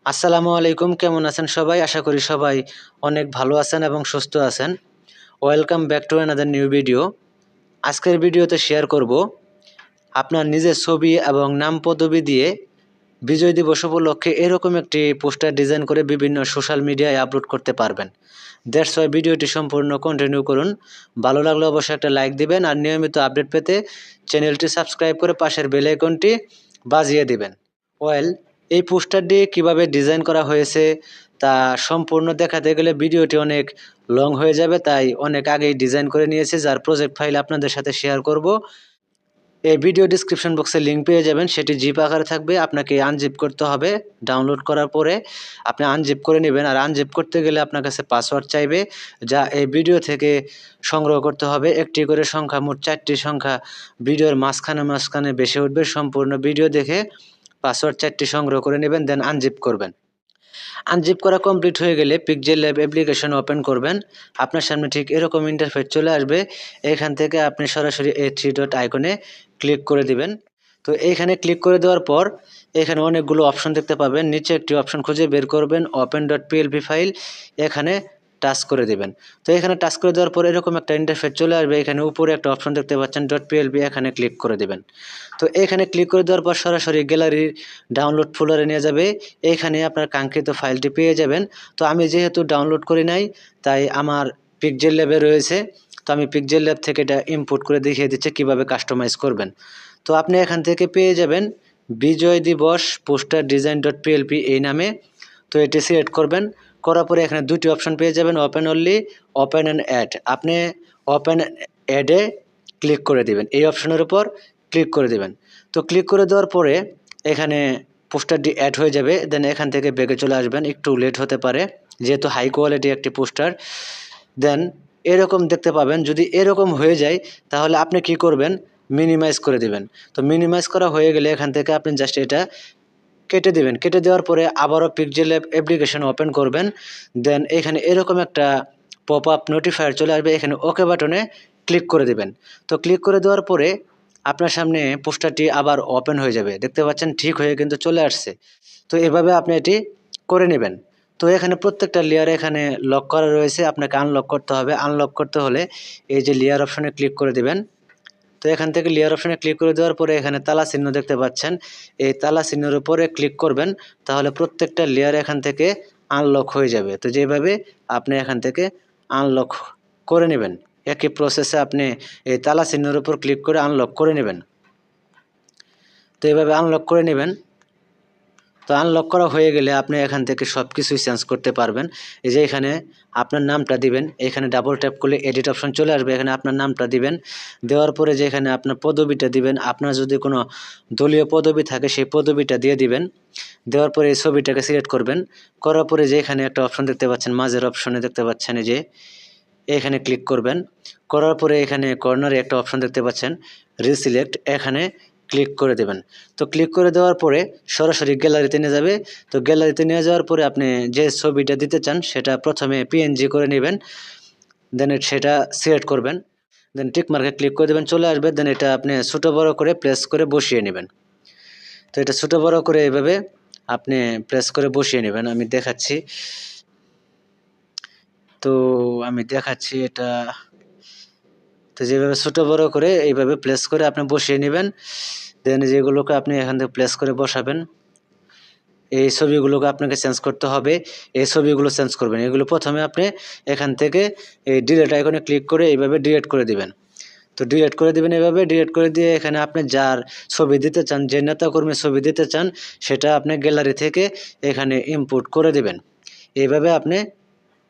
আসসালামু আলাইকুম, কেমন আছেন সবাই? আশা করি সবাই অনেক ভালো আছেন এবং সুস্থ আছেন। Welcome back to another new video. আজকের ভিডিওতে শেয়ার করব আপনার নিজের ছবি এবং নাম পদবি দিয়ে বিজয় দিবস উপলক্ষে এরকম একটি পোস্টার ডিজাইন করে বিভিন্ন সোশ্যাল মিডিয়ায় আপলোড করতে পারবেন। দ্যাটস ওয়াই ভিডিওটি সম্পূর্ণ কন্টিনিউ করুন। ভালো লাগলে অবশ্যই একটা লাইক দিবেন আর নিয়মিত আপডেট পেতে চ্যানেলটি সাবস্ক্রাইব করে পাশের বেল আইকনটি বাজিয়ে দিবেন। এই পোস্টারটি কিভাবে ডিজাইন করা হয়েছে তা সম্পূর্ণ দেখাতে গেলে ভিডিওটি অনেক লং হয়ে যাবে, তাই অনেক আগেই ডিজাইন করে নিয়েছি, যার প্রজেক্ট ফাইল আপনাদের সাথে শেয়ার করব। এই ভিডিও ডিসক্রিপশন বক্সে লিঙ্ক পেয়ে যাবেন, সেটি জিপ আকারে থাকবে। আপনাকে আনজিপ করতে হবে। ডাউনলোড করার পরে আপনি আনজিপ করে নেবেন, আর আনজিপ করতে গেলে আপনার কাছে পাসওয়ার্ড চাইবে, যা এই ভিডিও থেকে সংগ্রহ করতে হবে। একটি করে সংখ্যা, মোট 4টি সংখ্যা ভিডিওর মাঝখানে বেশি উঠবে। সম্পূর্ণ ভিডিও দেখে পাসওয়ার্ড 4টি সংগ্রহ করে নেবেন, দেন আনজিপ করবেন। আনজিপ করা কমপ্লিট হয়ে গেলে পিক্সেল ল্যাব অ্যাপ্লিকেশন ওপেন করবেন। আপনার সামনে ঠিক এরকম ইন্টারফেস চলে আসবে। এখান থেকে আপনি সরাসরি এই 3 ডট আইকনে ক্লিক করে দিবেন। তো এইখানে ক্লিক করে দেওয়ার পর এখানে অনেকগুলো অপশন দেখতে পাবেন। নিচে একটি অপশন খুঁজে বের করবেন, ওপেন ডট পিএলপি ফাইল, এখানে টাচ করে দিবেন। তো এখানে টাচ করে দেওয়ার পর এরকম একটা ইন্টারফেস চলে আসবে। এখানে উপরে একটা অপশন দেখতে পাচ্ছেন ডট পিএলপি, এখানে ক্লিক করে দিবেন। তো এখানে ক্লিক করে দেওয়ার পর সরাসরি গ্যালারির ডাউনলোড ফোল্ডারে নিয়ে যাবে। এইখানে আপনার কাঙ্ক্ষিত ফাইলটি পেয়ে যাবেন। তো আমি যেহেতু ডাউনলোড করি নাই, তাই আমার পিক্সেল ল্যাবে রয়েছে। তো আমি পিক্সেল ল্যাব থেকে এটা ইম্পোর্ট করে দেখিয়ে দিচ্ছি কীভাবে কাস্টমাইজ করবেন। তো আপনি এখান থেকে পেয়ে যাবেন বিজয় দিবস পোস্টার ডিজাইন ডট পিএলপি এই নামে। তো এটি সিলেক্ট করবেন। করার পরে এখানে দুটি অপশন পেয়ে যাবেন, open only, open and add. আপনি ওপেন অ্যাডে ক্লিক করে দিবেন, এই অপশনের উপর ক্লিক করে দিবেন। তো ক্লিক করে দেওয়ার পরে এখানে পোস্টারটি অ্যাড হয়ে যাবে। দেন এখান থেকে ব্যাকে চলে আসবেন, একটু লেট হতে পারে যেহেতু হাই কোয়ালিটি একটি পোস্টার। দেন এরকম দেখতে পাবেন। যদি এরকম হয়ে যায় তাহলে আপনি কি করবেন, মিনিমাইজ করে দিবেন। তো মিনিমাইজ করা হয়ে গেলে এখান থেকে আপনি জাস্ট এটা কেটে দিবেন। কেটে দেওয়ার পরে আবারও পিক্সেল ল্যাব অ্যাপ্লিকেশন ওপেন করবেন। দেন এখানে এরকম একটা পপ আপ নোটিফায়ার চলে আসবে, এখানে ওকে বাটনে ক্লিক করে দিবেন। তো ক্লিক করে দেওয়ার পরে আপনার সামনে পোস্টারটি আবার ওপেন হয়ে যাবে। দেখতে পাচ্ছেন ঠিক হয়ে কিন্তু চলে আসছে। তো এভাবে আপনি এটি করে নেবেন। তো এখানে প্রত্যেকটা লেয়ার এখানে লক করা রয়েছে, আপনাকে আনলক করতে হবে। আনলক করতে হলে এই যে লেয়ার অপশনে ক্লিক করে দিবেন। তো এখান থেকে লেয়ার অপশনে ক্লিক করে দেওয়ার পরে এখানে তালা চিহ্ন দেখতে পাচ্ছেন, এই তালা চিহ্নের উপরে ক্লিক করবেন। তাহলে প্রত্যেকটা লেয়ার এখান থেকে আনলক হয়ে যাবে। তো যেভাবে আপনি এখান থেকে আনলক করে নেবেন, একই প্রসেসে আপনি এই তালা চিহ্নের উপর ক্লিক করে আনলক করে নেবেন। তো এইভাবে আনলক করে নেবেন। তো আনলক করা হয়ে গেলে আপনি এখান থেকে সব কিছুই চেঞ্জ করতে পারবেন। এই যে এখানে আপনার নামটা দিবেন, এখানে ডাবল ট্যাপ করলে এডিট অপশন চলে আসবে, এখানে আপনার নামটা দিবেন। দেওয়ার পরে যে এখানে আপনার পদবিটা দিবেন, আপনার যদি কোনো দলীয় পদবি থাকে সেই পদবিটা দিয়ে দিবেন। দেওয়ার পরে এই ছবিটাকে সিলেক্ট করবেন। করার পরে যে এখানে একটা অপশন দেখতে পাচ্ছেন, মাঝের অপশনে দেখতে পাচ্ছেন এই যে, এখানে ক্লিক করবেন। করার পরে এখানে কর্নারে একটা অপশন দেখতে পাচ্ছেন রিসিলেক্ট, এখানে ক্লিক করে দেবেন। তো ক্লিক করে দেওয়ার পরে সরাসরি গ্যালারিতে নিয়ে যাবে। তো গ্যালারিতে নিয়ে যাওয়ার পরে আপনি যে ছবিটা দিতে চান সেটা প্রথমে পিএনজি করে নেবেন। দেন সেটা সিলেক্ট করবেন। দেন টিক মার্কে ক্লিক করে দেবেন, চলে আসবে। দেন এটা আপনি ছোটো বড়ো করে প্লেস করে বসিয়ে নেবেন। তো এটা ছোটো বড়ো করে এভাবে আপনি প্লেস করে বসিয়ে নেবেন। আমি দেখাচ্ছি। তো আমি দেখাচ্ছি এটা। তো যেভাবে ছোটো বড় করে এইভাবে প্লেস করে আপনি বসিয়ে নেবেন। দেন যেগুলোকে আপনি এখান থেকে প্লেস করে বসাবেন, এই ছবিগুলোকে আপনাকে চেঞ্জ করতে হবে। এই ছবিগুলো চেঞ্জ করবেন। এগুলো প্রথমে আপনি এখান থেকে এই ডিলিট আইকনে ক্লিক করে এইভাবে ডিলিট করে দিবেন। তো ডিলিট করে দিবেন, এভাবে ডিলিট করে দিয়ে এখানে আপনি যার ছবি দিতে চান, যে নেতাকর্মীর ছবি দিতে চান, সেটা আপনি গ্যালারি থেকে এখানে ইম্পোর্ট করে দিবেন। এইভাবে আপনি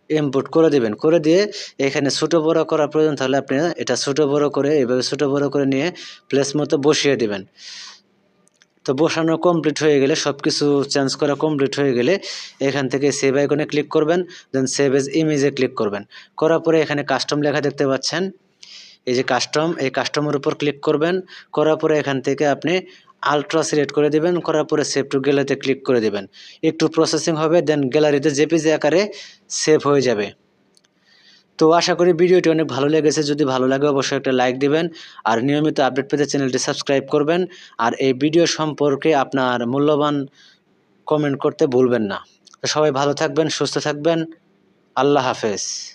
ইম্পোর্ট করে দিবেন। করে দিয়ে এখানে ছোটো বড়ো করার প্রয়োজন তাহলে আপনি এটা ছোটো বড়ো করে এইভাবে ছোটো বড়ো করে নিয়ে প্লেস মতো বসিয়ে দিবেন। তো বসানো কমপ্লিট হয়ে গেলে, সব কিছু চেঞ্জ করা কমপ্লিট হয়ে গেলে এখান থেকে সেভ আইকনে ক্লিক করবেন। দেন সেভ এজ ইমেজে ক্লিক করবেন। করার পরে এখানে কাস্টম লেখা দেখতে পাচ্ছেন, এই যে কাস্টম, এই কাস্টমের উপর ক্লিক করবেন। করার পরে এখান থেকে আপনি আলট্রা সিলেক্ট করে দিবেন। করার পরে সেভ টু গ্যালারিতে ক্লিক করে দিবেন। একটু প্রসেসিং হবে, দেন গ্যালারিতে জেপিজি আকারে সেভ হয়ে যাবে। তো আশা করি ভিডিওটি অনেক ভালো লেগেছে। যদি ভালো লাগে অবশ্যই একটা লাইক দিবেন আর নিয়মিত আপডেট পেতে চ্যানেলটি সাবস্ক্রাইব করবেন। আর এই ভিডিও সম্পর্কে আপনার মূল্যবান কমেন্ট করতে ভুলবেন না। তো সবাই ভালো থাকবেন, সুস্থ থাকবেন। আল্লাহ হাফেজ।